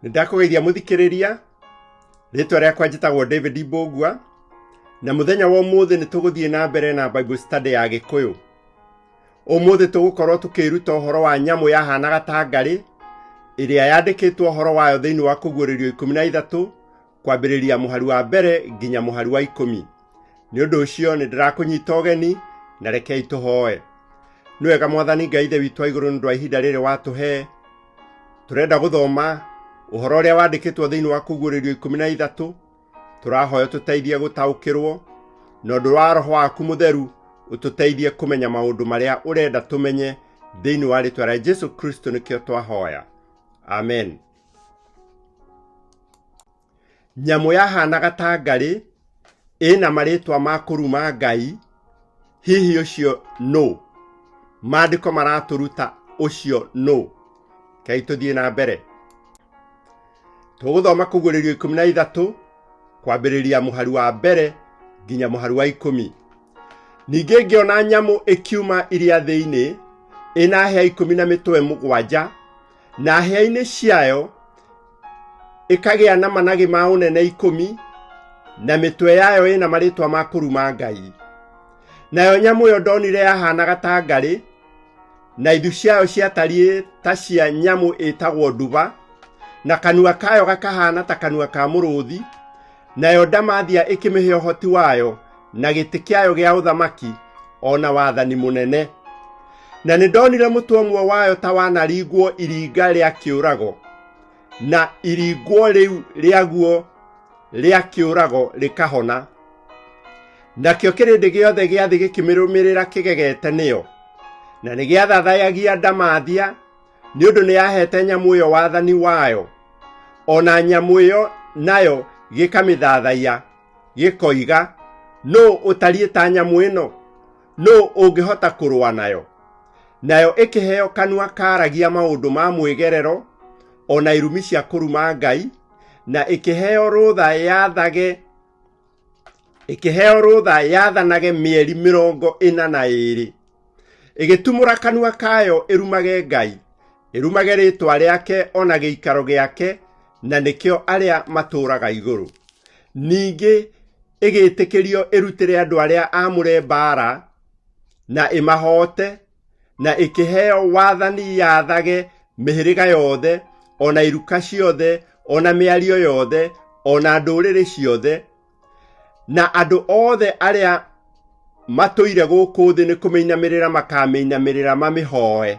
Ndakugeithia muthikiriria ritwa riakwa njitagwo David Mbugua na muthenya wa umuthi ni tuguthie na mbere na Bible study ya Gikuyu. Umuthi tugukorwo tukiruta uhoro wa nyamu yahanaga ta ngari iria yandikitwo uhoro wayo thiini wa Kuguririo 13 kwambiriria muhari wa mbere nginya muhari wa 10. Ni undu ucio ni ndirakunyita ugeni na rekei tuhoe. Ni wega Mwathani Ngai ithe witũ wa igũrũ nĩ ũndũ wa ihinda rĩrĩ watuhe. Turenda guthoma uhoro uria wandikitwo thiini wa Kuguririo 13. Turahoya tuteithie gutaukirwo na undu wa roho waku mutheru ututeithie kumenya maundu maria urenda tumenye thiini wa ritwa rĩa Jesu Kristo nikio twahoya. Amen. Nyamu yahanaga ta ngari ina maritwa ma kuruma Ngai, hihi ucio no. Maandiko maraturuta ucio no. Kai tuthie na mbere. Tuguthoma Kuguririo 13 kwambiriria muhari wa mbere nginya muhari wa 10. Ningi ngiona nyamu ikiuma iria thiini ina hĩa 10 na mitwe 7, na hĩa-inĩ ciayo ikagĩa na managi ma unene 10, na mitwe yayo ina maritwa ma kuruma Ngai. Nayo nyamu yo ndonire yahanaga ta ngari, na ithu ciayo ciatariĩ ta cia nyamu ĩtagwo nduba, na kanua kayo gakahana ta kanua ka mũrũthi, nayo ndamathia ĩkĩmĩhe ũhoti wayo na gĩtĩ kĩayo gĩa ũthamaki ona wathani mũnene. Na nĩndonire mũtwe ũmwe wayo ta wanaringwo iringa rĩa kĩũrago, na iringwo rĩu rĩaguo rĩa kĩũrago rĩkahona. Nakĩo kĩrĩndĩ gĩothe gĩa thĩ gĩkĩmĩrũmĩrĩra kĩgegete nĩyo, na nĩgĩathathayagia ndamathia nĩ ũndũ nĩyahete nyamũ ĩyo wathani wayo. Ona nyamũ ĩyo nayo gĩkamĩthathaiya gĩkoiga, no ũtariĩ ta nyamũ ĩno, no ũngĩhota kũrũa nayo. Nayo ĩkĩheo kanua karagia maũndũ ma mwĩgerero ona irumi cia kũruma Ngai, na ĩkĩheo rũtha yathanage mĩeri 42. Ĩgĩtumũra kanua kayo ĩrumage Ngai, ĩrumage rĩtwa rĩake ona gĩikaro gĩake, na nĩkĩo arĩa matũũraga igũrũ. Ningĩ ĩgĩtĩkĩrio ĩrutĩre andũ arĩa amũre mbara na ĩmahote, na ĩkĩheo wathani yathage mĩhĩrĩga yothe ona iruka ciothe ona mĩario yothe ona ndũrĩrĩ ciothe, na andũ othe arĩa matũire gũkũ thĩ nĩ kũmĩinamĩrĩra makamĩinamĩrĩra mamĩhoe.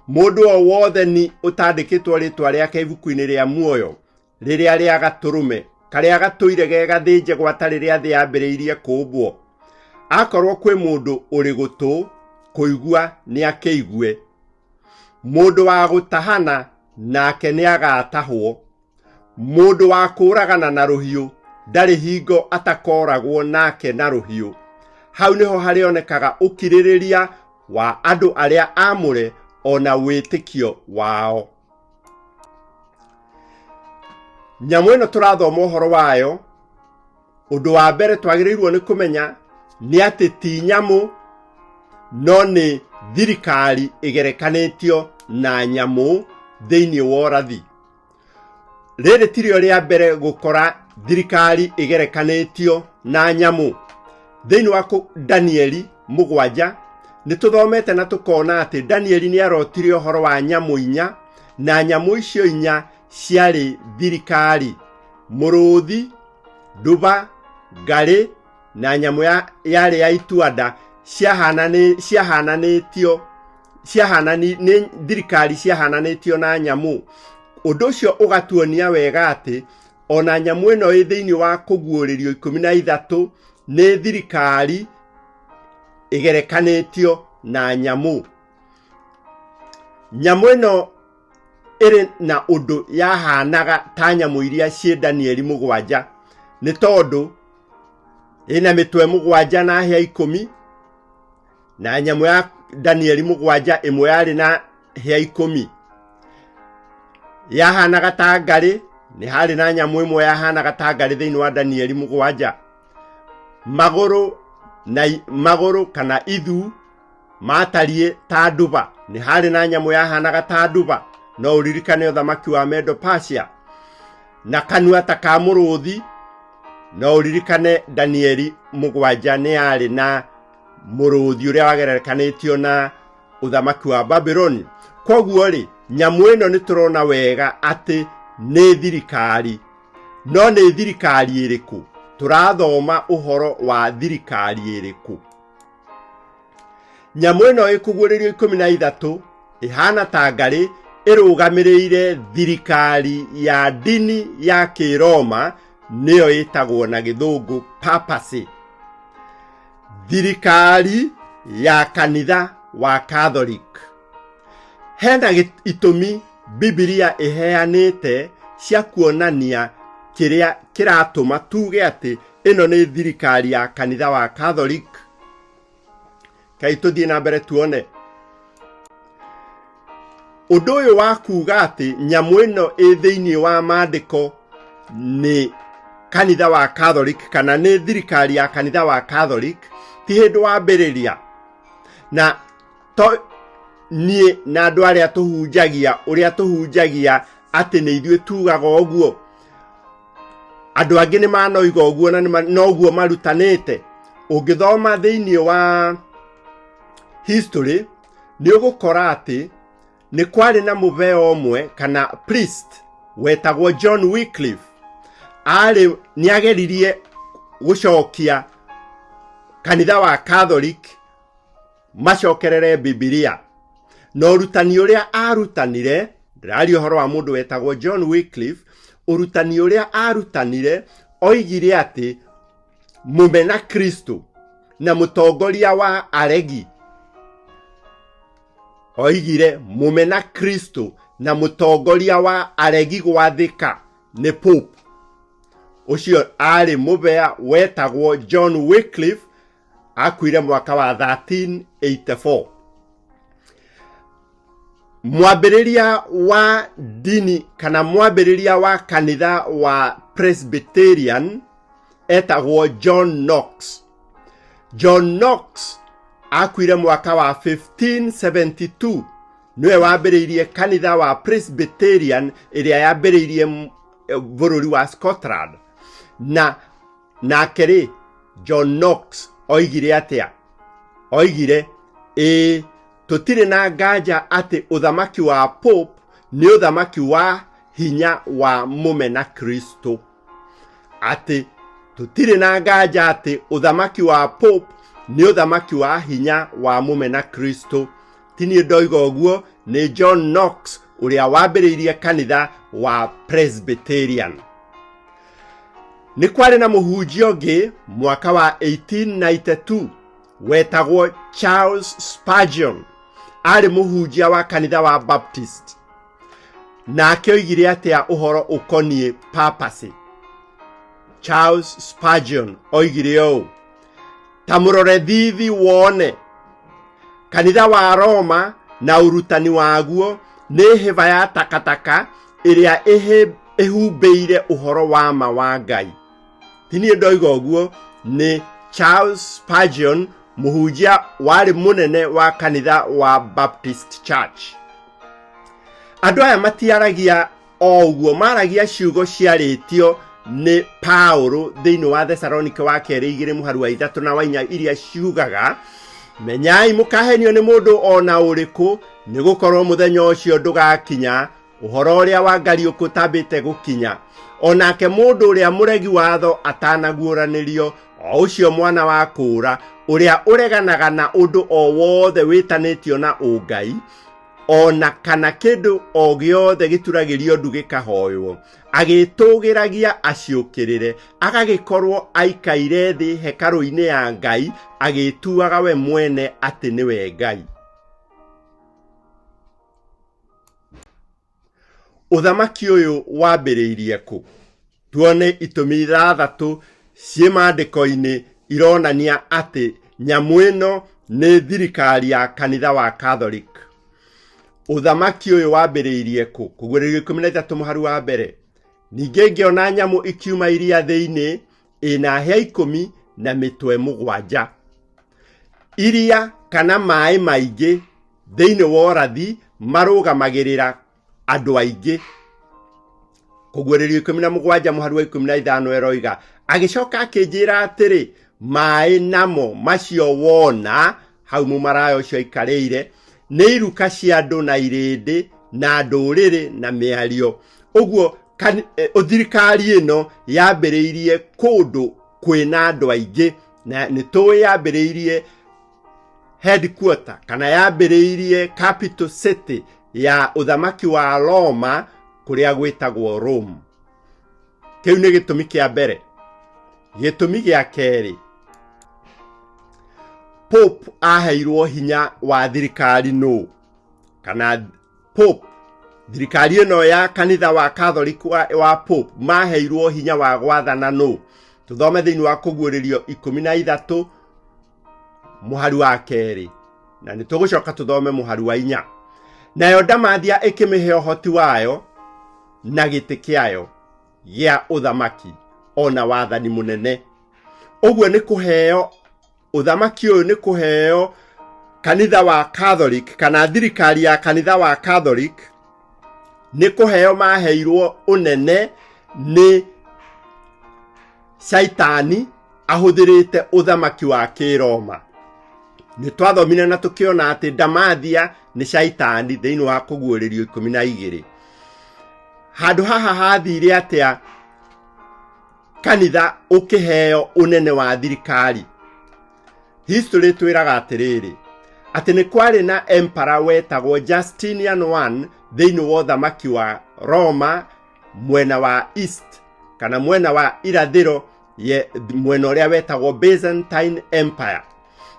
Mũndũ o wothe ni ũtandĩkĩtwo rĩtwa rĩake ibuku-inĩ rĩa muoyo rĩrĩa rĩa gatũrũme karĩa gatũire gegathĩnje gwata rĩrĩa thĩ yambĩrĩirie kũmbwo. Akorwo kwĩ mũndũ ũrĩ gũtũ kũigua nĩ akĩigue. Mũndũ wa gũtahana nake nĩ agatahwo. Mũndũ wa kũragana na rũhiũ ndarĩ hingo atakoragwo nake na rũhiũ. Hau nĩho harĩonekaga ũkirĩrĩria wa andũ arĩa amũre ona wĩtĩkio wao. Nyamũ ĩno tũrathoma ũhoro wayo, ũndũ wa mbere twagĩrĩirwo nĩ kũmenya nĩ atĩ ti nyamũ, no nĩ thirikari ĩgerekanĩtio na nyamũ thĩinĩ wa ũrathi. Rĩrĩ tirĩo rĩa mbere gũkora thirikari ĩgerekanĩtio na nyamũ. Thĩinĩ wa Danieli 7 nĩtũthomete na tũkona atĩ Danieli nĩarotire ũhoro wa nyamũ 4, na nyamũ icio 4 ciarĩ thirikari: mũrũthi, nduba, ngarĩ na nyamũ yarĩ ya ituanda. Thirikari ciahananĩtio na nyamũ. Ũndũ ũcio ũgatuonia wega atĩ ona nyamũ ĩno ĩ thĩinĩ wa Kuguririo 13 nĩ thirikari ĩgerekanĩtio na nyamũ. Nyamũ ĩno ĩrĩ na ũndũ yahanaga ta nyamũ iria ciĩ Danieli 7, nĩ tondũ ĩna mĩtwe 7 na hĩa 10, na nyamũ ya Danieli 7 ĩmwe yarĩ na hĩa 10. Yahanaga ta ngari, nĩ harĩ na nyamũ ĩmwe yahanaga ta ngari thĩinĩ wa Danieli 7. Magũrũ kana ithu matariĩ ta nduba, nĩ harĩ na nyamũ yahanaga ta nduba. No uririkane ũthamaki wa Medo Persia. na kanua ta ka mũrũthi. No ũririkane Danieli 7 nĩ arĩ na mũrũthi ũrĩa wagerekanĩtio na ũthamaki wa Babyloni. Koguo rĩ, nyamũ ĩno nĩ tũrona wega atĩ nĩ thirikari. No nĩ thirikari ĩrĩkũ? Tũrathoma ũhoro wa thirikari ĩrĩkũ. Nyamũ ĩno ĩkũguũrĩrio 13 ĩhana ta ngarĩ, ĩrũgamĩrĩire thirikari ya ndini ya Kĩroma, nĩyo ĩtagwo na gĩthũngũ papacy. Thirikari ya kanitha wa Catholic. Hena itũmi Biblia ĩheanĩte cia kuonania kĩrĩa kĩratũma tuge atĩ ĩno nĩ thirikari ya kanitha wa Catholic. Kaĩ tũthiĩ na mbere tuone. Ũndũ ũyũ wa kuga atĩ nyamũ ĩno ĩ thĩinĩ wa maandĩko nĩ kanitha wa Catholic kana nĩ thirikari ya kanitha wa Catholic ti hĩndĩ wambĩrĩria. Na niĩ na andũ arĩa tũhunjagia atĩ nĩ ithuĩ tugaga ũguo. Andũ angĩ nĩ manoiga ũguo na noguo marutanĩte. Ũngĩthoma thĩinĩ wa history nĩ ũgũkora atĩ nĩ kwarĩ na mũbeo ũmwe kana priest wetagwo John Wycliffe. Nĩ ageririe gũcokia kanitha wa Catholic macokerere Biblia. No ũrutani ũrĩa arutanire, ndĩraria ũhoro wa mũndũ wetagwo John Wycliffe, ũrutani ũrĩa arutanire oigire atĩ mũmena Kristo na mũtongoria wa aregi. Oigire mũmena Kristo na mũtongoria wa aregi gwathĩka nĩ Pope. Ũcio arĩ mũbea wetagwo John Wycliffe, akuire mwaka wa 1384. Mwambĩrĩria wa dini kana mwambĩrĩria wa kanitha wa Presbyterian etagwo John Knox. John Knox akuire mwaka wa 1572. Niwe wambĩrĩirie kanitha wa Presbyterian ĩrĩa yambĩrĩirie bũrũri wa Scotland. Nake John Knox oigire atĩa? Oigire tũtirĩ na nganja atĩ ũthamaki wa Pope nĩ ũthamaki wa hinya wa mũmena Kristo. Atĩ tũtirĩ na nganja atĩ ũthamaki wa Pope nĩ ũthamaki wa hinya wa mũmena Kristo. Ti niĩ ndoiga ũguo, nĩ John Knox ũrĩa wambĩrĩirie kanitha wa Presbyterian. Nĩ kwarĩ na mũhunjia ũngĩ mwaka wa 1892 wetagwo Charles Spurgeon. Arĩ mũhunjia wa kanitha wa Baptist. Nake oigire atĩa ũhoro ũkoniĩ papacy. Charles Spurgeon oigire ũũ: ta mũrore thithi wone, kanitha wa Roma na urutani waguo nĩ hĩba ya takataka ĩrĩa ĩhumbĩire ũhoro wa ma wa Ngai. Ti niĩ ndoiga ũguo, nĩ Charles Spurgeon, mũhunjia warĩ mũnene wa kanitha wa Baptist Church. Andũ aya matiaragia o ũguo, maragia ciugo ciarĩtio nĩ Paulo thĩinĩ wa Thessalonike wa 2:3 na 4 iria ciugaga: menyai mũkahenio nĩ mũndũ ona ũrĩkũ, nĩ gũkorwo mũthenya ũcio ndũgakinya ũhoro ũrĩa wa Ngariũku ũtambĩte gũkinya. Onake mũndũ ũrĩa mũregi watho atanaguũranĩrio, o ũcio mwana wa kũũra, ũrĩa ũreganaga na ũndũ o wothe wĩtanĩtio na ũngai, ona kana kĩndũ o gĩothe gĩturagĩrio ndu gĩkahoywo, agĩtũgĩragia aciũkĩrĩre, agagĩkorwo aikaire thĩ hekarũ-inĩ ya Ngai, agĩtuaga we mwene atĩ nĩwe Ngai. Ũthamaki ũyũ wambĩrĩirie kũ? Tuone itũmi 6 ciĩ maandĩko-inĩ ironania atĩ nyamũ ĩno nĩ thirikari ya kanitha wa Catholic. Ũthamaki ũyũ wambĩrĩirie kũ? Kũguũrĩrio 13 mũhari wa mbere. Ningĩ ngĩona nyamũ ikiuma iria thĩinĩ, ĩna hĩa 10 na mĩtwe 7. Iria kana maĩ maingĩ thĩinĩ wa ũrathi marũgamagĩrĩra andũ aingĩ. kũguũrĩrio 17 mũhari wa 15 eroiga agĩcoka akĩnjĩra atĩrĩ maĩ namo macio wona hau mũmaraya ũcio aikarĩire nĩ iruka cia andũ na irĩndĩ na ndũrĩrĩ na mĩario. Ũguo thirikari ĩno yambĩrĩirie kũndũ kwĩna andũ aingĩ, na nĩtũĩ yambĩrĩirie headquarter kana yambĩrĩirie capital city ya ũthamaki wa Roma kũrĩa gwĩtagwo Rome. Kĩu nĩ gĩtũmi kĩa mbere. Gĩtũmi gĩa kerĩ, Pope aheirwo hinya wa thirikari no, kana Pope, thirikari ĩno ya kanitha wa Catholic wa Pope maheirwo hinya wa gwathana no. Tuthome thĩinĩ wa kũguũrĩrio 13 mũhari wa kerĩ, na nĩtũgũcoka tuthome mũhari wa 4. Nayo ndamathia ĩkĩmĩhe ũhoti wayo na gĩtĩ kĩayo gĩa ũthamaki ona wathani mũnene. Ũguo nĩ kũheo ũthamaki ũyũ, nĩ kũheo kanitha wa Catholic kana thirikari ya kanitha wa Catholic, nĩ kũheo maheirwo ũnene nĩ Shaitani ahũthĩrĩte ũthamaki wa kĩroma. Nĩ twathomire na tũkĩona atĩ ndamathia nĩ Shaitani thĩinĩ wa kũguũrĩrio 12. Handũ haha hathire atĩa kanitha ũkĩheo ũnene wa thirikari? History twĩraga atĩrĩrĩ atĩ nĩ kwarĩ na emperor wetagwo Justinian I thĩinĩ wa ũthamaki wa Roma mwena wa east kana mwena wa irathĩro, mwena ũrĩa wetagwo Byzantine Empire.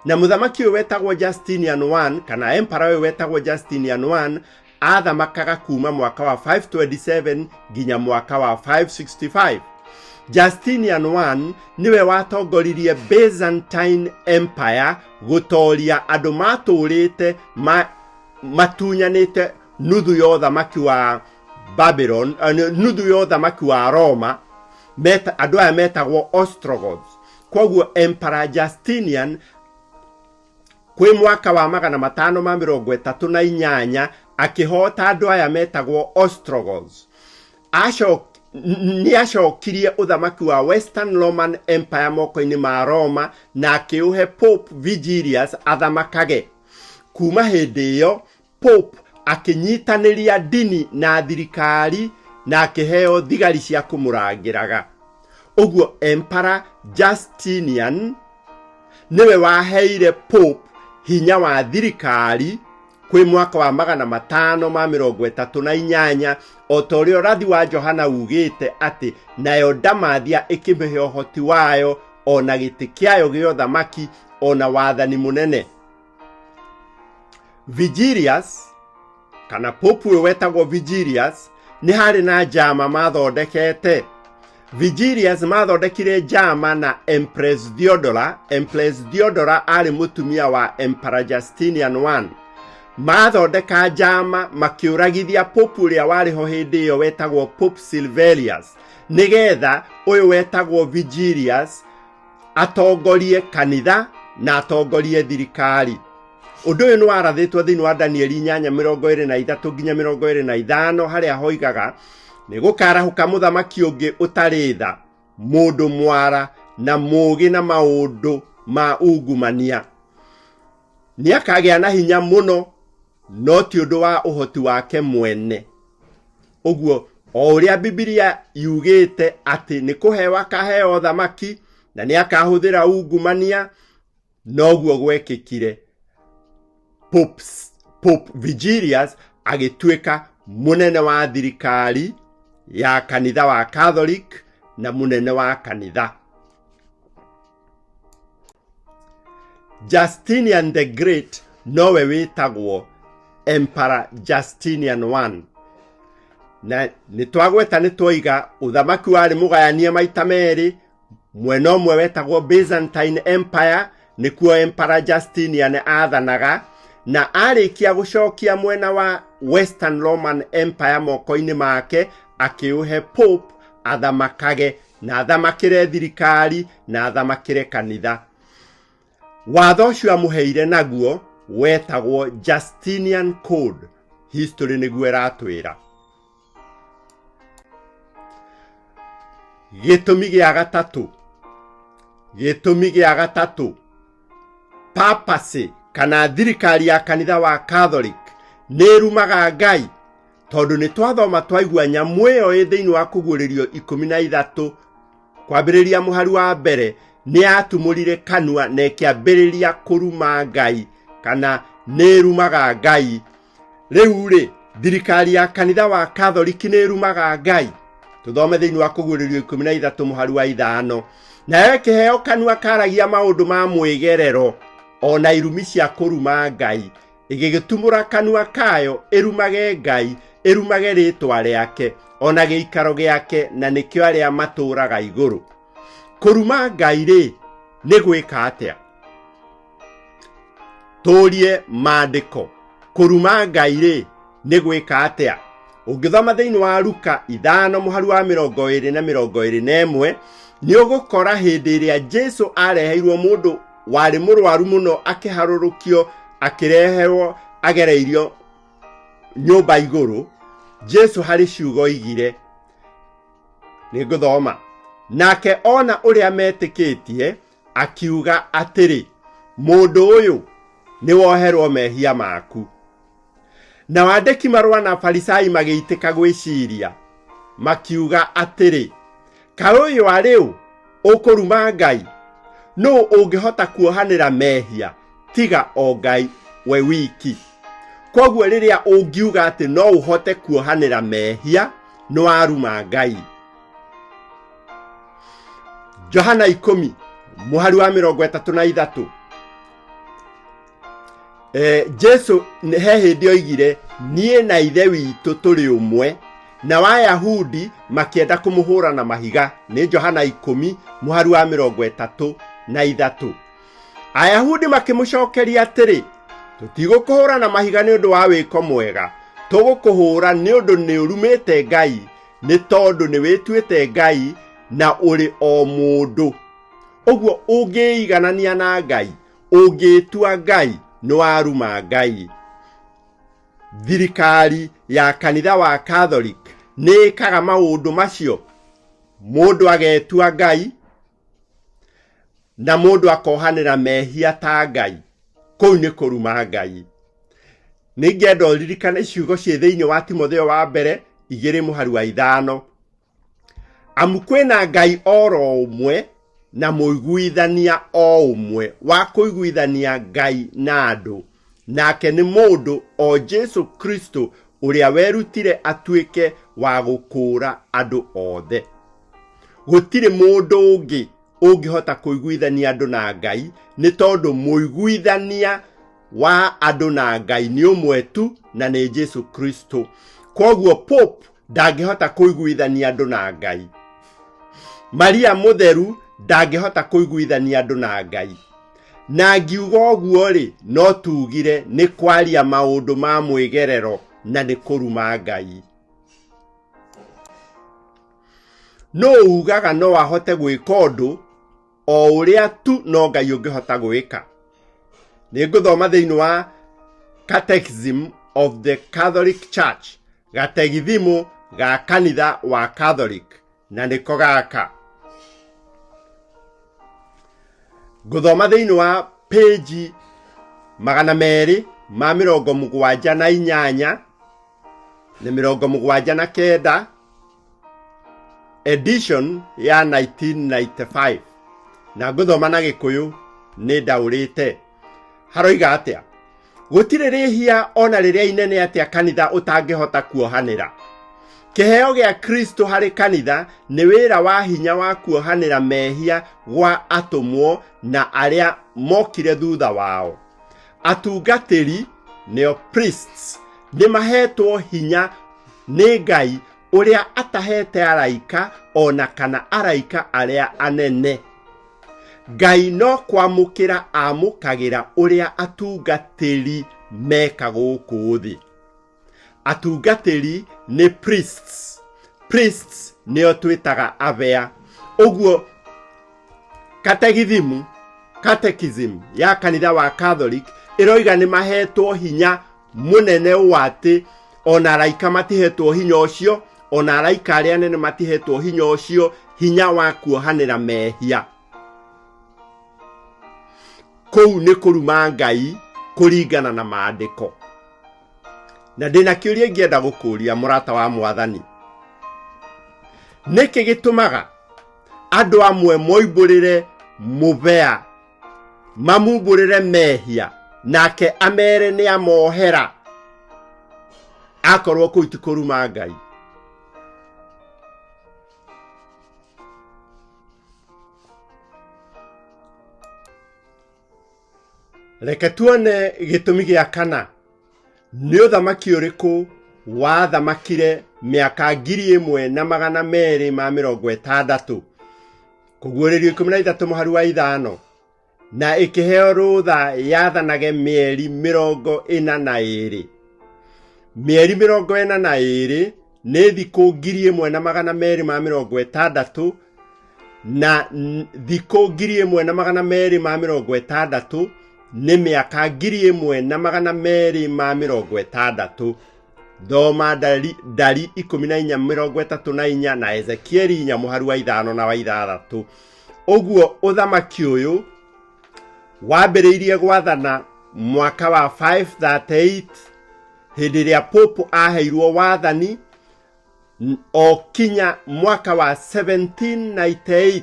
Na mũthamaki ũyũ wetagwo Justinian I kana emperor ũyũ wetagwo Justinian I athamakaga kuma mwaka wa 527 nginya mwaka wa 565. Justinian I niwe watongoririe Byzantine Empire gũtoria andũ matũrĩte matunyanĩte nuthu ya ũthamaki wa Babylon, nuthu ya ũthamaki wa Roma, andũ aya metagwo Ostrogoths. Koguo Emperor Justinian kwĩ mwaka wa 538 akĩhota andũ aya metagwo Ostrogoths. Nĩ acokirie ũthamaki wa Western Roman Empire moko-inĩ ma Roma na akĩũhe Pope Vigilius athamakage. Kuma hĩndĩ ĩyo Pope akĩnyitanĩria dini na thirikari na akĩheo thigari cia kũmũrangĩraga. Ũguo Emperor Justinian niwe waheire Pope hinya wa thirikari kwĩ mwaka wa 538 o ta ũrĩa ũrathi wa Johana ugĩte atĩ nayo ndamathia ĩkĩmĩhe ũhoti wayo ona gĩtĩ kĩayo gĩa ũthamaki ona wathani mũnene. Vigilius kana Pope ũyũ wetagwo Vigilius nĩ harĩ na njama mathondekete. Vigilius mathondekire njama na Empress Theodora. Empress Theodora arĩ mũtumia wa Emperor Justinian I. Mathondeka njama makĩũragithia Pope ũrĩa warĩ ho hĩndĩ ĩyo wetagwo Pope Silverius, nĩgetha ũyũ wetagwo Vigilius atongorie kanitha na atongorie thirikari. Ũndũ ũyũ nĩ warathĩtwo thĩinĩ wa Danieli 8:23 nginya 25 harĩa hoigaga nĩ gũkarahũka mũthamaki ũngĩ ũtarĩ tha, mũndũ mwara na mũũgĩ na maũndũ ma ungumania. Nĩ akagĩa na hinya mũno no ti ũndũ wa ũhoti wake mwene. Ũguo o ũrĩa Biblia yugĩte atĩ nĩ kũheo akaheo ũthamaki na nĩ akahũthĩra ungumania, noguo gwekĩkire. Pope Vigilius agĩtuĩka mũnene wa thirikari ya kanitha wa Catholic na mũnene wa kanitha. Justinian the Great nowe wĩtagwo Emperor Justinian I. Na nĩtwagweta nĩtwoiga ũthamaki warĩ mũgayanie maita merĩ. Mwena ũmwe wetagwo Byzantine Empire, nĩkuo Emperor Justinian athanaga, na arĩkia gũcokia mwena wa Western Roman Empire moko-inĩ make akĩũhe Pope athamakage na athamakĩre thirikari na athamakĩre kanitha. Watho ũcio amũheire naguo wetagwo Justinian Code. History nĩguo ĩratwĩra. Gĩtũmi gĩa gatatũ, papacy kana thirikari ya kanitha wa Catholic nĩrumaga Ngai, tondũ nĩ twathoma twaigua nyamũ ĩyo thĩinĩ wa Kũguũrĩrio 13 kwambĩrĩria mũhari wa mbere nĩ yatumũrire kanua na ĩkĩambĩrĩria kũruma Ngai kana nĩrumaga Ngai. Rĩu thirikari ya kanitha wa Catholic nĩrumaga Ngai. Tuthome thĩinĩ wa Kũguũrĩrio 13 mũhari wa 5, nayo ĩkĩheo kanua karagia maũndũ ma mwĩgerero ona irumi cia kũruma Ngai, ĩgĩgĩtumũra kanua kayo ĩrumage Ngai, ĩrumage rĩtwa rĩake ona gĩikaro gĩake, na nĩkĩo arĩa matũũraga igũrũ. Kũruma Ngai nĩ gwĩka atĩa? Tũrie maandĩko. Kũruma Ngai nĩ gwĩka atĩa? Ũngĩthoma thĩinĩ wa Luka 5 mũhari wa 20 na 21, nĩũgũkora hĩndĩ ĩrĩa Jesu areheirwo mũndũ warĩ mũrwaru mũno, akĩharũrũkio akĩreherwo agereirio nyũmba igũrũ. Jesu harĩ ciugo igire, nĩngũthoma. Nake ona ũrĩa metĩkĩtie akiuga atĩrĩ, mũndũ ũyũ nĩ woherwo mehia maku. Na wandĩki marũa na Farisai magĩitĩka gwĩciria, makiuga atĩrĩ, kaĩ ũyũ arĩ ũkũruma Ngai? No ũngĩhota kuohanĩra mehia tiga o Ngai we wiki. Koguo rĩrĩa ũngiuga atĩ no ũhote kuohanĩra mehia, nĩ waruma Ngai. Johana 10 mũhari wa 33. Jesu he hĩndĩ oigire, niĩ na ithe witũ tũrĩ ũmwe, na Wayahudi makĩenda kũmũhũra na mahiga. Nĩ Johana 10 mũhari wa 33. Ayahudi makĩmũcokeria atĩrĩ, tũtigũkũhũra na mahiga nĩ ũndũ wa wĩko mwega, tũgũkũhũra nĩ ũndũ nĩ ũrumĩte Ngai, nĩ tondũ nĩ wĩtuĩte Ngai na ũrĩ o mũndũ. Ũguo ũngĩiganania na Ngai, ũngĩtua Ngai, nĩ waruma Ngai. Thirikari ya kanitha wa Catholic nĩ ĩkaga maũndũ macio. Mũndũ agetua Ngai na mũndũ akohanĩra mehia ta Ngai, kũu nĩ kũruma Ngai. Nĩngĩenda ũririkane ciugo ciĩ thĩinĩ wa Timotheo wa mbere 2 mũhari wa 5. Amu kwĩna Ngai oro ũmwe na mũiguithania o ũmwe wa kũiguithania Ngai na andũ, nake nĩ mũndũ o Jesu Kristo ũrĩa werutire atuĩke wa gũkũũra andũ othe. Gũtirĩ mũndũ ũngĩ ũngĩhota kũiguithania andũ na Ngai, nĩ tondũ mũiguithania wa andũ na Ngai nĩ ũmwe tu, na nĩ Jesu Kristo. Koguo Pope ndangĩhota kũiguithania andũ na Ngai. Maria mũtheru ndangĩhota kũiguithania andũ na Ngai. Na ngiuga ũguo no tugire nĩ kwaria maũndũ ma mwĩgerero na nĩ kũruma Ngai. No ugaga no ahote gwĩka ũndũ o ũrĩa tu no Ngai ũngĩhota gwĩka. Nĩngũthoma thĩinĩ wa Catechism of the Catholic Church, gategithimo ga kanitha wa Catholic, na nĩko gaka. Ngũthoma thĩinĩ wa page 278 na 79, edition ya 1995, na ngũthoma na Gĩkũyũ nĩ ndaũrĩte. Haroiga atĩa? Gũtirĩ rĩhia ona rĩrĩa inene atĩa kanitha ũtangĩhota kuohanĩra. Kĩheo gĩa Kristo harĩ kanitha nĩ wĩra wa hinya wa kuohanĩra mehia gwa atũmwo na arĩa mokire thutha wao. Atungatĩri nĩo priests nĩ mahetwo hinya nĩ Ngai ũrĩa atahete araika ona kana araika arĩa anene. Ngai no kwamũkĩra amũkagĩra ũrĩa atungatĩri meka gũkũ thĩ. Atungatĩri nĩ priests. Priests nĩo twĩtaga avea. Ũguo catechism ya kanitha wa Catholic ĩroiga nĩ mahetwo hinya mũnene ũũ atĩ ona araika matihetwo hinya ũcio, ona araika aria nene matihetwo hinya ucio, hinya wa kuohanira mehia. Kou ni kuruma Ngai kuringana na maandiko. Na ndina kiuria ngienda gukuria murata wa Mwathani. Niki gitumaga andu amwe moimburire mubea, mamumburire mehia, nake amere ni amohera akorwo kuu ti kuruma Ngai? Reke tuone gitumi gia kana. Ni uthamaki uriku wathamakire miaka 1260 kuguũrĩrio 13 mũhari wa 5 na ikiheo rutha yathanage mieri 42. Mieri 42 nĩ thikũ 1260 na thikũ 1260 nĩ miaka 1260. Thoma Ndari 14:34 na Ezekieli 4 mũhari wa 5 na wa 6. Oguo uthamaki uyu wambĩrĩirie gwathana mwaka wa 538 hĩndĩ ĩrĩa Pope aheirwo wathani, o kinya mwaka wa 1798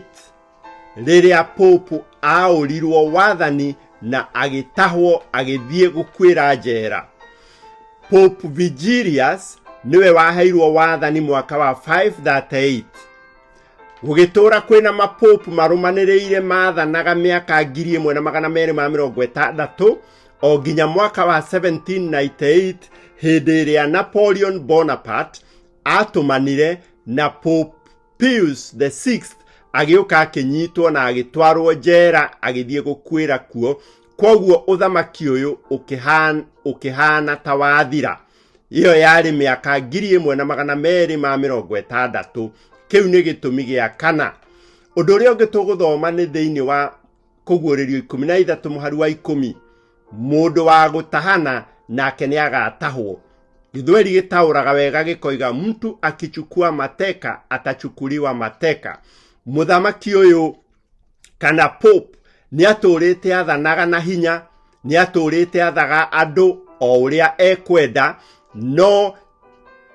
rĩrĩa Pope aũrirwo wathani na agitahwo agithie gukwira njera. Pope Vigilius niwe waheirwo wathani mwaka wa 538. Gugitura kwina mapopu marumaniriire mathanaga miaka 1260 o ginya mwaka wa 1798 hindi ĩrĩa Napoleon Bonaparte atumanire na Pope Pius VI agĩũka akinyitwo na agĩtwarwo njera agithie gukwira kuo. Koguo uthamaki uyu ukihana ta wathira. Iyo yari miaka 1260. Kiu ni gitumi gia kana. Undu uria ungi tuguthoma ni thiini wa kuguũrĩrio 13 mũhari wa 10. Mundu wa gutahana nake ni agatahwo. Githweri gitauraga wega gikoiga mtu akichukua mateka atachukuliwa mateka. Muthamaki uyu kana Pope ni aturite athanaga na hinya, ni aturite athaga andu o uria ekwenda, no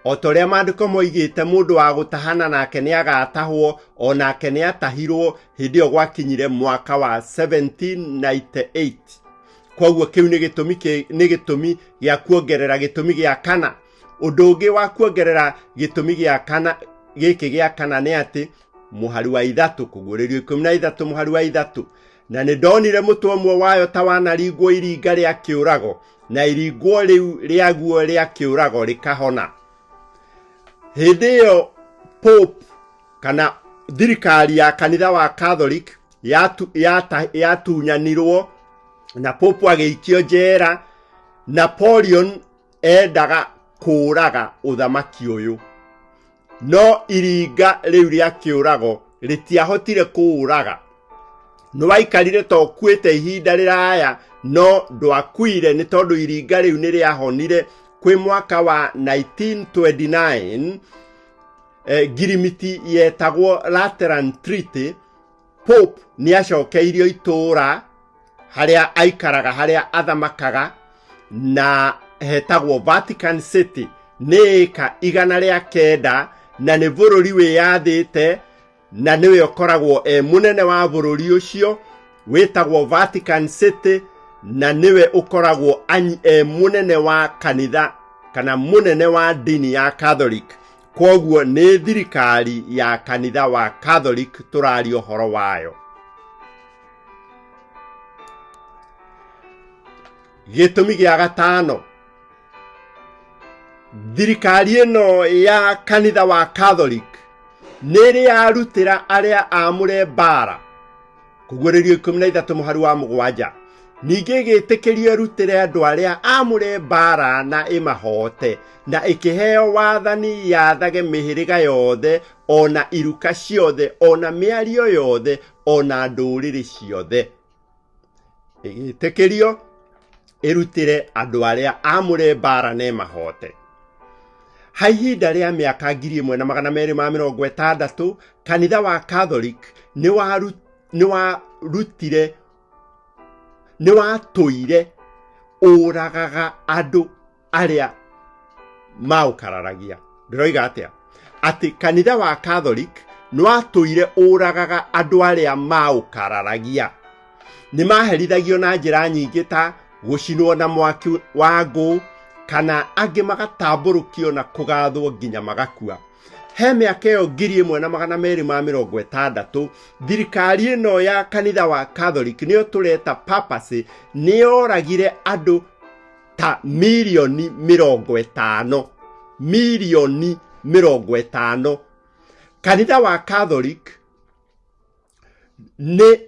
otoria maandiko moigite mundu wa gutahana nake ni agatahwo, onake ni atahirwo hindi o gwakinyire mwaka wa 1798. Koguo kiu ni gitumi gia kuongerera gitumi gia kana. Undu ungi wa kuongerera gitumi gia kana giki gia kana ni ati muhari wa 3 kuguũrĩrio 13 muhari wa 3 na ni ndonire mutwe mwe wayo ta wanaringwo iringa ria kiurago, na iringwo riu riaguo ria kiurago rikahona. Hindi iyo Pope kana thirikari ya kanitha wa Catholic yatunyanirwo na Pope ageikio njera. Napoleon endaga kuraga uthamaki uyu, no iringa riu ria kiurago ritiahotire kuuraga. No waikarire to kwete ihinda riraya, no ndwakuire ni tondu iringa riu ni riahonire. Kwi mwaka wa 1929 girimiti yetagwo Lateran Treaty, Pope ni acokeirio itura haria aikaraga, haria athamakaga, na hetagwo Vatican City. Ni eka 109 na ni bururi wiyathite, na niwe ukoragwo munene wa bururi ucio witagwo Vatican City, na niwe ukoragwo munene wa kanitha kana munene wa dini ya Catholic. Koguo ni thirikari ya kanitha wa Catholic turari uhoro wayo. Gitumi gia gatano, thirikari ino ya kanitha wa Catholic niri yarutira aria amure bara kuguũrĩrio 13 muhari wa 7. Ningi gĩtĩkĩrio rutire andu aria amure bara na imahote, na ikiheo wathani yathage mihiriga yothe, ona iruka ciothe, ona miario yothe, ona ndũrĩrĩ ciothe. Gĩtĩkĩrio irutire andu aria amure bara na imahote. haihinda rĩa mĩaka 1260 kanitha wa Catholic nĩ watũire ũragaga andũ arĩa maũkararagia. Ndĩroiga atĩa? Atĩ kanitha wa Catholic nĩ watũire ũragaga andũ arĩa maũkararagia. Nĩ maherithagio na njĩra nyingĩ ta gũcinwo na mwaki wa ngũ, kana angĩ magatambũrũkio na kũgathwo nginya magakua. He mĩaka ĩyo 1260 thirikari ĩno ya kanitha wa Catholic nĩyo tũreta papacy nĩyoragire andũ ta milioni 50. Kanitha wa Catholic nĩ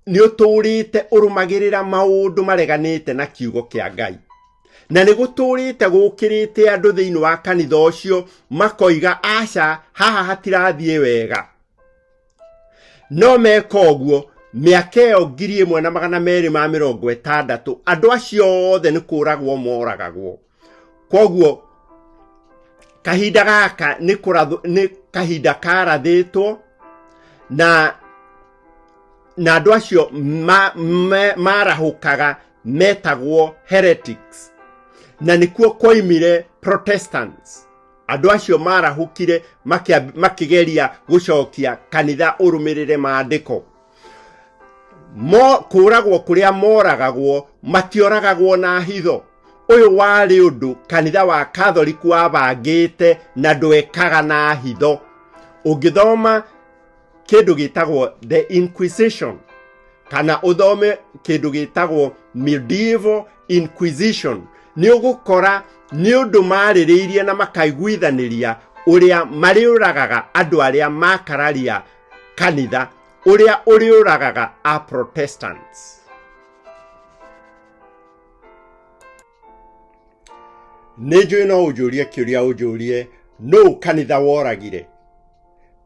ũtũrĩte ũrũmagĩrĩra maũndũ mareganĩte na kiugo kĩa Ngai. Na nĩ gũtũrĩte gũkĩrĩte andũ thĩinĩ wa kanitha ũcio makoiga aca haha hatirathiĩ wega. No meka ũguo mĩaka ĩyo 1260 andũ acio othe nĩ kũragwo moragagwo. Koguo kahinda gaka nĩ kahinda karathĩtwo na andũ acio marahũkaga metagwo heretics. Na nĩkuo koimire Protestants. Andũ acio marahũkire makĩgeria gũcokia kanitha ũrũmĩrĩre maandĩko. Kũragwo kũrĩa moragagwo matioragagwo na hitho. Ũyũ warĩ ũndũ kanitha wa Catholic wabangĩte na ndwekaga na hitho. Ũngĩthoma kĩndũ gĩtagwo The Inquisition kana ũthome kĩndũ gĩtagwo Medieval Inquisition, nĩ ũgũkora nĩ ũndũ marĩrĩirie na makaiguithanĩria ũrĩa marĩũragaga andũ arĩa makararia kanitha, ũrĩa ũrĩũragaga a Protestants. Nĩnjũĩ no ũnjũrie kĩũria ũnjũrie no kanitha woragire.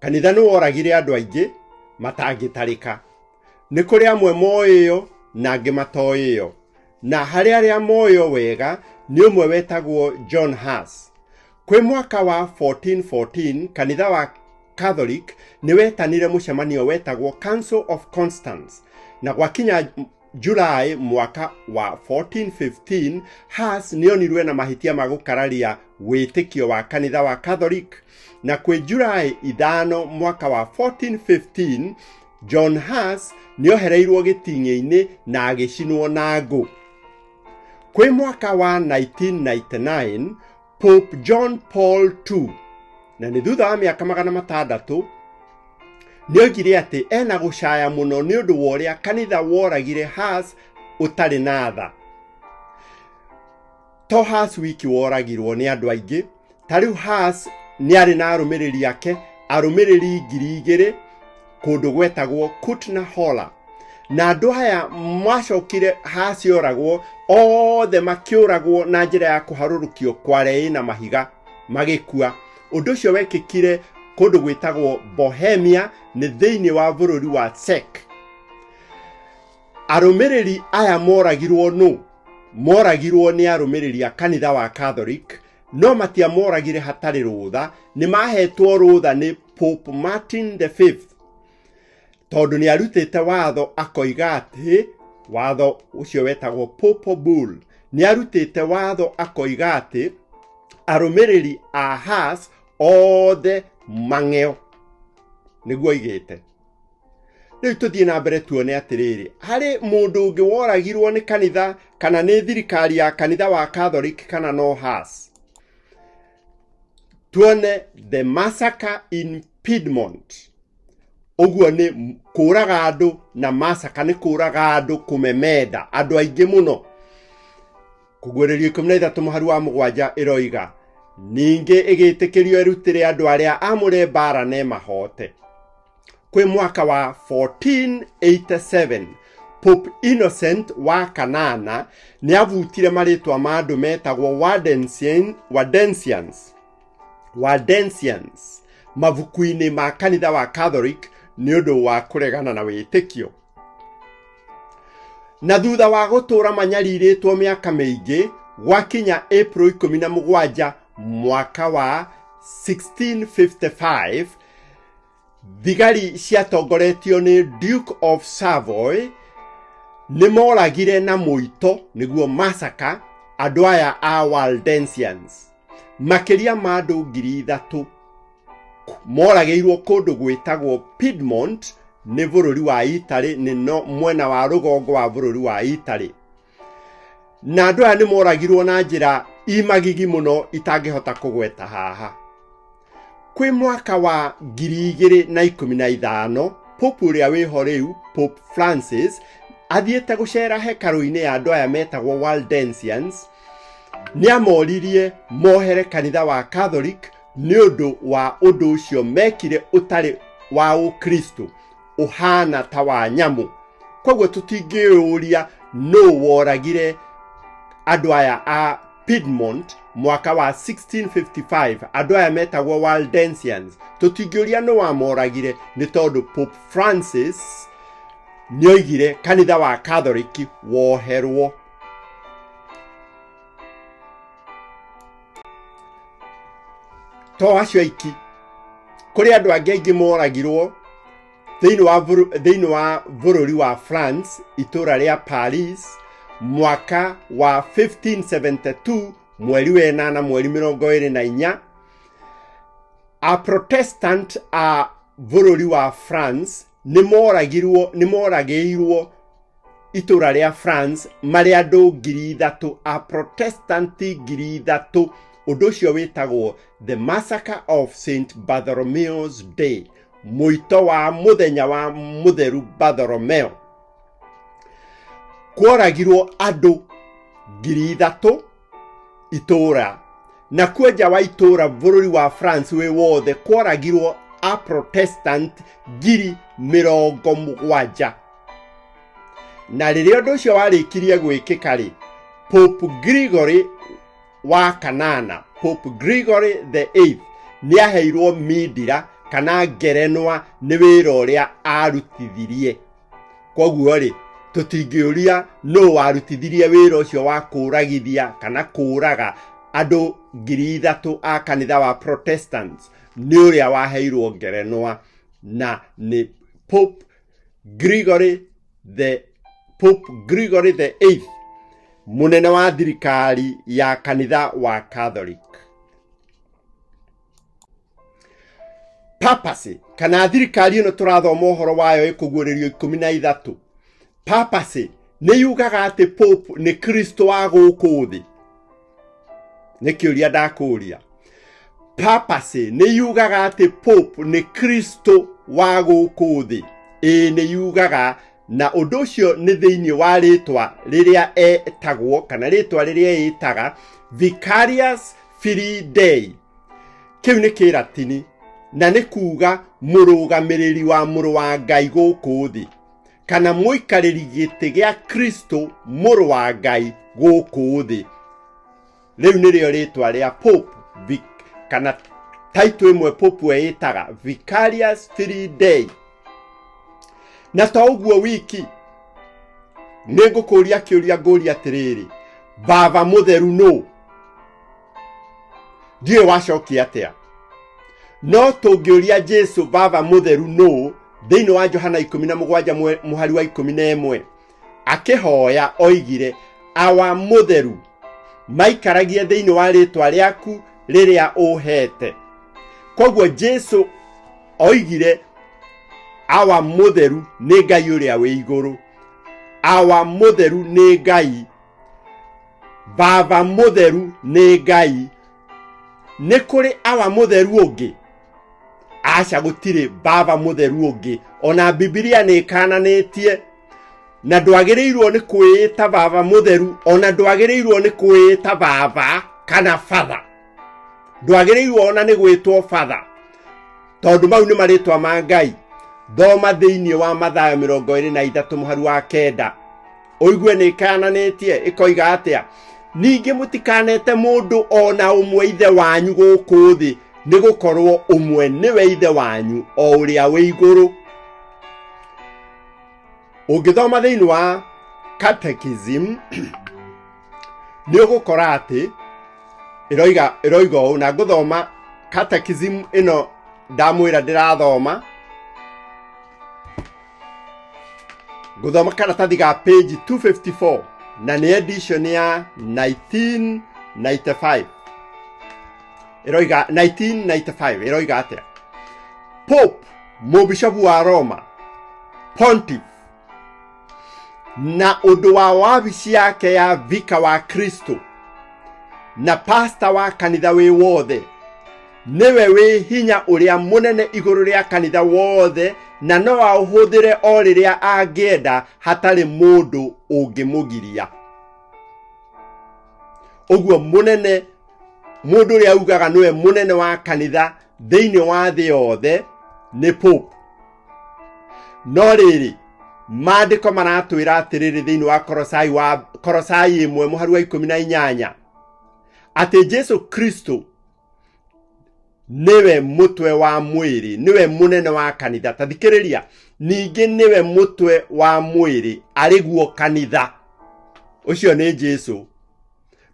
Kanitha nĩ woragire andũ aingĩ matangĩtarĩka. Nĩ kũrĩ amwe moĩyo na angĩ matoĩyo. Na harĩ arĩa moĩyo wega nĩ ũmwe wetagwo John Huss. Kwĩ mwaka wa 1414 kanitha wa Catholic nĩ wetanire mũcemanio wetagwo Council of Constance. Na gwakinya July mwaka wa 1415 Huss nĩonirwe na mahĩtia ma gũkararia wĩtĩkio wa kanitha wa Catholic. Na kwĩ July 5 mwaka wa 1415 John Huss nĩohereirwo gĩting'ĩ-inĩ na agĩcinwo na ngũ. Kwĩ mwaka wa 1999 Pope John Paul II, na nĩ thutha wa mĩaka 600, nĩoigire atĩ ena gũcaya mũno nĩ ũndũ wa ũrĩa kanitha woragire Huss ũtarĩ na tha. To Huss wiki woragirwo nĩ andũ aingĩ. Ta rĩu Huss nĩ arĩ na arũmĩrĩri ake arũmĩrĩri 2000 kũndũ gwetagwo Kutna-Hora. Na andũ aya macokire Huss yoragwo othe makĩũragwo na njĩra ya kũharũrũkio kwarei na mahiga magĩkua. Ũndũ ũcio wekĩkire kũndũ gwĩtagwo Bohemia nĩ thĩinĩ wa bũrũri wa Czech. Arũmĩrĩri aya moragirwo nũ? Moragirwo nĩ arũmĩrĩri a kanitha wa Catholic, no matiamoragire hatarĩ rũtha. Nĩ mahetwo rũtha nĩ Pope Martin V, tondũ nĩ arutĩte watho akoiga atĩ watho ũcio wetagwo Papal Bull. Nĩ arutĩte watho akoiga atĩ arũmĩrĩri a Huss othe mang'eo. Nĩguo oigĩte. Rĩu tũthiĩ na mbere tuone atĩrĩrĩ, harĩ mũndũ ũngĩ woragirwo nĩ kanitha kana nĩ thirikari ya kanitha wa Catholic kana no Huss. Tuone the massacre in Piedmont. Ũguo nĩ kũraga andũ, na massacre nĩ kũraga andũ kũmemenda andũ aingĩ mũno. Kũguũrĩrio 13 mũhari wa 7 ĩroiga, ningĩ ĩgĩtĩkĩrio ĩrutĩre andũ arĩa amũre mbara ne mahote. Kwĩ mwaka wa 1487 Pope Innocent wa kanana nĩ avutire marĩtwa ma andũ metagwo Waldensians mabuku-inĩ ma kanitha wa Catholic nĩ ũndũ wa kũregana na wĩtĩkio. Na thutha wa gũtũra manyarirĩtwo mĩaka mĩingĩ, gwakinya April 17 mwaka wa 1655 thigari ciatongoretio ni Duke of Savoy nĩ moragire na mũito nĩguo massacre andũ aya a Waldensians. Makĩria ma andũ 3,000 moragĩirwo kũndũ gwĩtagwo Piedmont nĩ bũrũri wa Italy, nĩ mwena wa rũgongo wa bũrũri wa Italy. Na andũ aya nĩ moragirwo na njĩra imagigi mũno itangĩhota kũgweta haha. Kwĩ mwaka wa 2015 Pope ũrĩa wĩho rĩu, Pope Francis, athiĩte gũcera hekarũ-inĩ ya andũ aya metagwo Waldensians, nĩ amoririe mohere kanitha wa Catholic nĩ ũndũ wa ũndũ ũcio mekire ũtarĩ wa ũkristo, ũhana ta wa nyamũ. Koguo tũtingĩũria no woragire andũ aya a Piedmont mwaka wa 1655, andũ aya metagwo Waldensians. Tũtingĩũria no wamoragire nĩ tondũ Pope Francis nĩoigire kanitha wa Catholic woherwo. To acio aiki, kũrĩ andũ angĩ aingĩ moragirwo thĩinĩ wa bũrũri wa France, itũra rĩa Paris, mwaka wa 1572 mweri wa 8 mweri 24. A Protestant a bũrũri wa France nĩ moragĩirwo itũra rĩa France marĩ andũ 3,000, a Protestant 3,000. Ũndũ ũcio wĩtagwo the Massacre of St. Bartholomew's Day, mũito wa mũthenya wa mũtheru Bartholomew. Kworagirwo andũ 3,000 itũra, na kwenja wa itũra bũrũri wa France wĩ wothe kworagirwo a Protestant 70,000. Na rĩrĩa ũndũ ũcio warĩkirie gwĩkĩka rĩ, Pope Gregory wa kanana, Pope Gregory the 8th, nĩ aheirwo mindira kana ngerenwa nĩ wĩra ũrĩa arutithirie. Koguo rĩ, tũtingĩũria no warutithirie wĩra ũcio wa kũragithia kana kũraga andũ 3,000 a kanitha wa Protestants, nĩ ũrĩa waheirwo ngerenwa, na nĩ Pope Gregory the 8th, munene wa thirikari ya kanitha wa Catholic. Papacy kana thirikari ĩno tũrathoma ũhoro wayo ĩkũguũrĩrio 13. Papacy nĩ yugaga atĩ Pope nĩ Kristo wa gũkũ thĩ. Nĩ kĩũria ndakũria. Papacy nĩ yugaga atĩ Pope nĩ Kristo wa gũkũ thĩ. Nĩ yugaga, na ũndũ ũcio nĩ thĩinĩ wa rĩtwa rĩrĩa etagwo kana rĩtwa rĩrĩa ĩtaga Vicarious Filii Dei. Kĩu nĩ Kĩlatini na nĩ kuuga mũrũgamĩrĩri wa mũrũ wa Ngai gũkũ thĩ, kana mũikarĩri gĩtĩ gĩa Kristo mũrũ wa Ngai gũkũ thĩ. Rĩu nĩrĩo rĩtwa rĩa Pope, kana title ĩmwe Pope etaga Vicarious Filii Dei. Na to ũguo wiki, nĩngũkũria kĩũria ngũria atĩrĩrĩ, baba mũtheru no? Ndiũĩ wacokia atĩa. No tũngĩũria Jesu baba mũtheru no, thĩinĩ wa Johana 17 mũhari wa 11, akĩhoya oigire, awa mũtheru maikaragie thĩinĩ wa rĩtwa rĩaku rĩrĩa ũhete. Koguo Jesu oigire awa mũtheru nĩ Ngai ũrĩa wĩ igũrũ. Awa mũtheru nĩ Ngai. Baba mũtheru nĩ Ngai. Nĩ kũrĩ awa mũtheru ũngĩ? Aca gũtirĩ baba mũtheru ũngĩ. Ona Biblia nĩ kananĩtie, na ndwagĩrĩirwo nĩ kwĩĩta baba mũtheru, ona ndwagĩrĩirwo nĩ kwĩĩta baba kana father. Ndwagĩrĩirwo ona nĩ gwĩtwo father, tondũ mau nĩ marĩtwa ma Ngai. Thoma thĩinĩ wa Mathayo 23 mũhari wa 9, ũigue nĩ kananĩtie ĩkoiga atĩa? Ningĩ mũtikanete mũndũ ona ũmwe ithe wanyu gũkũ thĩ, nĩ gũkorwo ũmwe nĩwe ithe wanyu o ũrĩa wĩ igũrũ. Ũngĩthoma thĩinĩ wa Catechism nĩ ũgũkora atĩ iroiga ũũ, na ngũthoma catechism ĩno ndamwĩra ndĩrathoma. Ngũthoma karatathi ga page 254 na nĩ edition ya 1995. Iroiga 1995 iroiga atĩa: Pope Mũbishopu wa Roma, Pontiff, na ũndũ wa wabici yake ya Vicar wa Kristo na pastor wa kanitha wĩ wothe, niwe wĩ hinya ũrĩa mũnene igũrũ rĩa kanitha wothe, na no aũhũthĩre o rĩrĩa angĩenda hatarĩ mũndũ ũngĩmũgiria. Ũguo mũnene, mũndũ ũrĩa ugaga nĩwe mũnene wa kanitha thĩinĩ wa thĩ yothe nĩ Pope. No rĩrĩ, maandĩko maratwĩra atĩrĩrĩ thĩinĩ wa Kolosai 1:18 atĩ Jesu Kristo niwe mũtwe wa mwĩrĩ, niwe mũnene wa kanitha. Ta thikĩrĩria, ningĩ niwe mũtwe wa mwĩrĩ arĩguo kanitha. Ũcio nĩ Jesu.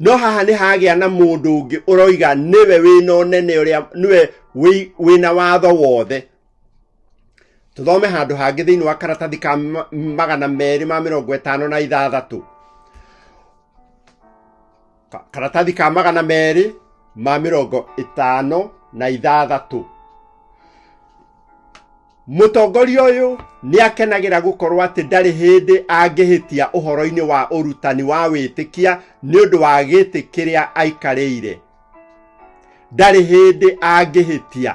No haha nĩ hagĩa na mũndũ ũngĩ ũroiga niwe wĩna ũnene ũrĩa, niwe wĩna watho wothe. Tuthome handũ hangĩ thĩinĩ wa karatathi ka 256. Karatathi ka 256. Mũtongoria ũyũ nĩ akenagĩra gũkorwo atĩ ndarĩ hĩndĩ angĩhĩtia ũhoro-inĩ wa ũrutani wa wĩtĩkia nĩ ũndũ wa gĩtĩ kĩrĩa aikarĩire. Ndarĩ hĩndĩ angĩhĩtia.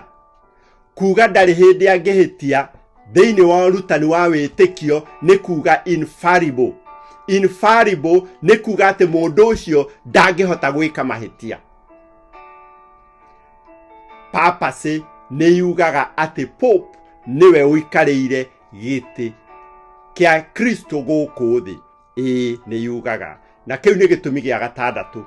Kuga ndarĩ hĩndĩ angĩhĩtia thĩinĩ wa ũrutani wa wĩtĩkio nĩ kuga infallible. Infallible nĩ kuga atĩ mũndũ ũcio ndangĩhota gwĩka mahĩtia. Papacy nĩ yugaga atĩ Pope niwe ũikarĩire gĩtĩ kĩa Kristo gũkũ thĩ. Nĩ yugaga. Na kĩu nĩ gĩtũmi gĩa 6.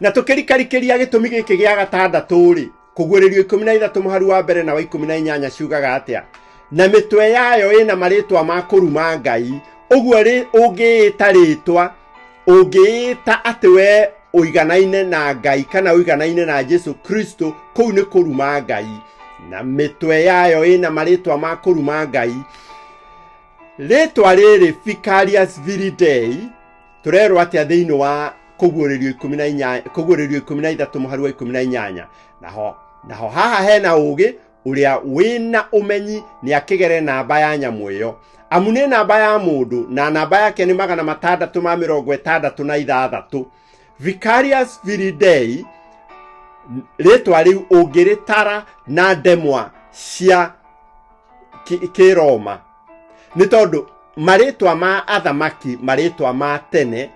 Na tũkĩrikarikĩria gĩtũmi gĩkĩ gĩa 6 rĩ, Kũguũrĩrio 13 mũhari wa mbere na wa 18 ciugaga atĩa: na mĩtwe yayo ĩna marĩtwa ma kũruma Ngai. Ũguo ũngĩĩta rĩtwa, ũngĩĩta atĩ we ũiganaine na Ngai kana ũiganaine na Jesu Kristo, kũu nĩ kũruma Ngai. Na mĩtwe yayo ĩna marĩtwa ma kũruma Ngai. Rĩtwa rĩrĩ Vicarious Viridae tũrerwo atĩa thĩinĩ wa Kũguũrĩrio 13 mũhari wa 18. Naho haha hena ũgĩ ũrĩa wĩna ũmenyi nĩ akĩgere namba ya nyamũ ĩyo. Amu nĩ namba ya mũndũ na namba yake nĩ 666. Vicarious Viridae, rĩtwa rĩu ũngĩrĩtara na ndemwa cia Kĩroma, nĩ tondũ marĩtwa ma athamaki, marĩtwa ma tene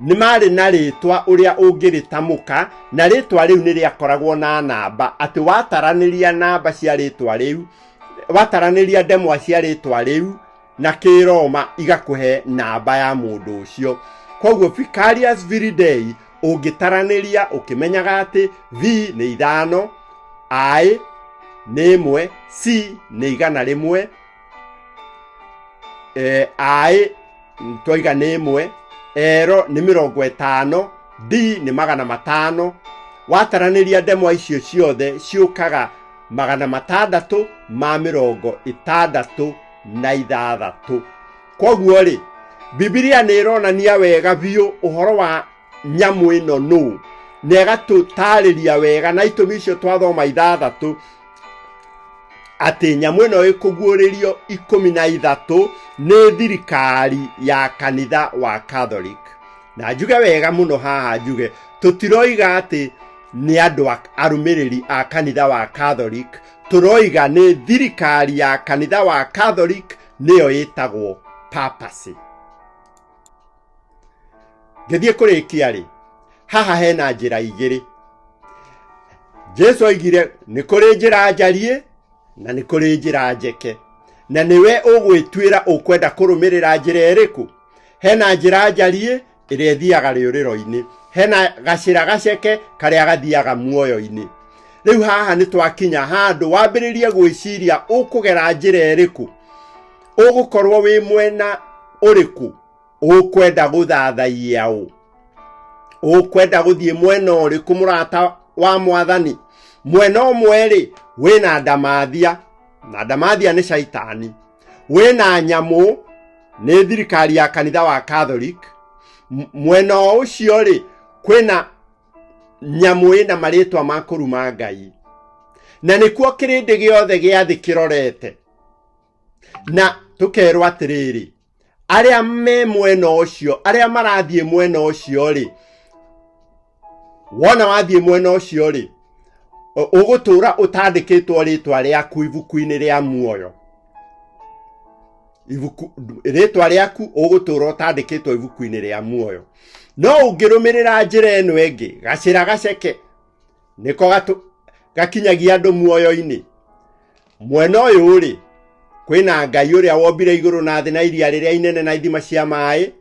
nĩ marĩ na rĩtwa ũrĩa ũngĩrĩtamũka, na rĩtwa rĩu nĩ rĩakoragwo na namba, atĩ wataranĩria namba cia rĩtwa rĩu, wataranĩria ndemwa cia rĩtwa rĩu na Kĩroma igakũhe namba ya mũndũ ũcio. Koguo Vicarious Viridae ũngĩtaranĩria ũkĩmenyaga atĩ V nĩ 5, I nĩ 1, C nĩ 100, I twoiga nĩ 1, R nĩ 50, D nĩ 500. Wataranĩria ndemwa icio ciothe ciũkaga 666. Koguo rĩ, Biblia nĩ ĩronania wega biũ ũhoro wa nyamũ ĩno nũ, na ĩgatũtarĩria wega na itũmi icio twathoma 6 atĩ nyamũ ĩno ĩkũguũrĩrio 13 nĩ thirikari ya kanitha wa Catholic. Na njuge wega mũno haha, njuge tũtiroiga atĩ nĩ andũ arũmĩrĩri a kanitha wa Catholic, tũroiga nĩ thirikari ya kanitha wa Catholic nĩyo ĩtagwo papacy. Ngĩthiĩ kũrĩkia rĩ, haha hena njĩra igĩrĩ. Jesu oigire nĩ kũrĩ njĩra njariĩ na nĩ kũrĩ njĩra njeke, na nĩwe ũgwĩtuĩra ũkwenda kũrũmĩrĩra njĩra ĩrĩkũ. Hena njĩra njariĩ ĩrĩa ĩthiaga rĩũrĩro-inĩ, hena gacĩra gaceke karĩa gathiaga muoyo-inĩ. Rĩu haha nĩ twakinya handũ wambĩrĩrie gwĩciria ũkũgera njĩra ĩrĩkũ, ũgũkorwo wĩ mwena ũrĩkũ, ũkwenda gũthathaiya ũ, ukwenda guthie mwena uriku murata wa Mwathani? Mwena umwe ri wina ndamathia, na ndamathia ni shaitani. Wina nyamu ni thirikari ya kanitha wa Catholic. Mwena ucio ri kwina nyamu ina maritwa ma kuruma Ngai, na nikuo kirindi giothe gia thi kirorete. Na tukerwa atiriri, aria me mwena ucio, aria marathie mwena ucio ri, wona wathie mwena ucio ri, ugutura utandikitwo ritwa riaku ibuku-ini ria muoyo. Ritwa riaku ugutura utandikitwo ibuku-ini ria muoyo. No ungirumirira njira eno engi, gacira gaceke niko gakinyagia andu muoyo-ini. Mwena uyu ri kwina Ngai uria wombire iguru na thi na iria riria inene na ithima cia mai.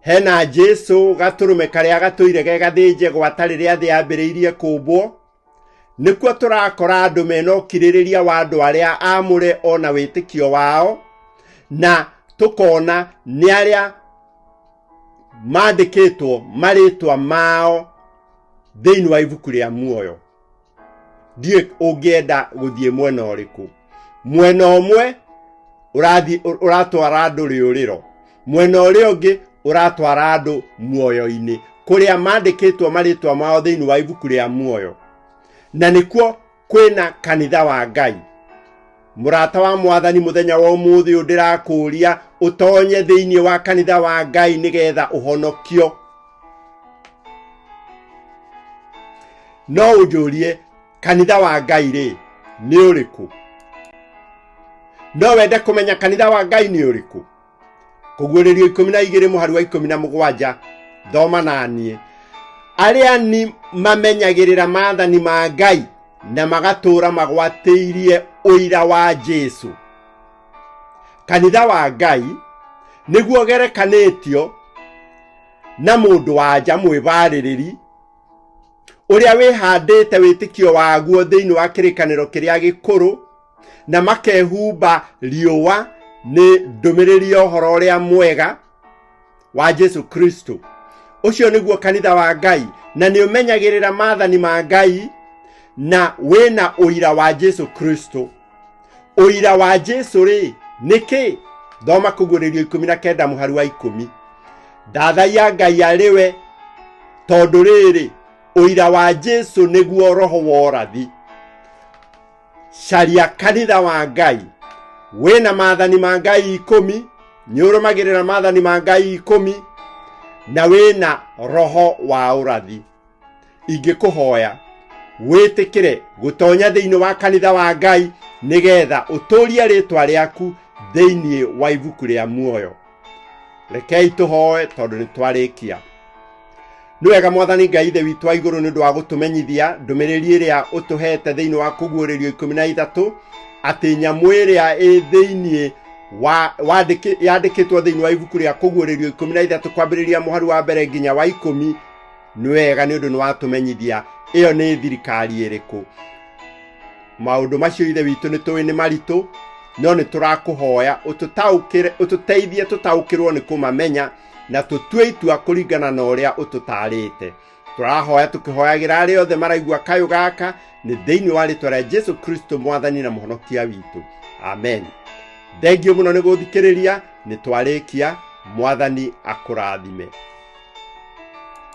Hena Jesu gaturume karia gatuire ge gathinje gwata riria thi yambiriirie kumbwo. Nikuo turakora andu mena ukiririria wa andu aria amure ona witikio wao, na tukona ni aria mandikitwo maritwa mao thiini wa ibuku ria muoyo. Die ungienda guthie mwena uriku. Mwena umwe uratwara andu riuriro, mwena uria ungi uratwara andu muoyo-ini, kuria mandikitwo maritwa mao thiini wa ibuku ria muoyo. Na nikuo kwina kanitha wa Ngai. Murata wa Mwathani, muthenya wa umuthi ndirakuria utonye thiini wa kanitha wa Ngai nigetha uhonokio. No ujurie kanitha wa Ngai ri ni uriku? No wende kumenya kanitha wa Ngai ni uriku? Kuguririo 12 muhari wa 17 thoma nanie. Aria ni mamenyagirira maathani ma Ngai na magatura magwatiirie uira wa Jesu. Kanitha wa Ngai niguo gerekanitio na mundu wanja mwibaririri uria wihandite witikio waguo thiini wa kirikaniro kiria gikuru, na makehumba riuwa ni ndumiriri uhoro uria mwega wa Jesu Kristo. Ucio niguo kanitha wa Ngai, na ni umenyagirira maathani ma Ngai na wina uira wa Jesu Kristo. Uira wa Jesu ri niki? Thoma Kuguririo 19 muhari wa 10. Ndathaia Ngai ariwe tondu riri uira wa Jesu niguo roho wa urathi. Caria kanitha wa Ngai wina maathani ma Ngai 10, nyurumagirira maathani ma Ngai 10, na wina roho wa urathi. Ingikuhoya witikire gutonya thiini wa kanitha wa Ngai nigetha uturie ritwa riaku thiini wa ibuku ria muoyo. Rekei tuhoe tondu ni twarikia. Niwega Mwathani Ngai ithe witu wa iguru ni ndu wa gutumenyithia ndumiriri iria utuhete thiini wa Kuguririo 13 ati nyamu iria i thiini yandikitwo thiini wa ibuku ria Kuguririo 13 kwambiriria muhari wa mbere nginya wa 10. Niwega ni undu ni watumenyithia iyo ni thirikari iriku. Maundu macio ithe witu ni tuwi ni maritu, no ni turakuhoya ututeithie tutaukirwo ni kumamenya na tutue itua kuringana na uria ututarite. Turahoya tukihoyagira aria othe maraigua kayu gaka ni thiini wa ritwa ria Jesu Kristo Mwathani na muhonokia witu. Amen. Thengio muno ni guthikiriria, ni twarikia. Mwathani akurathime.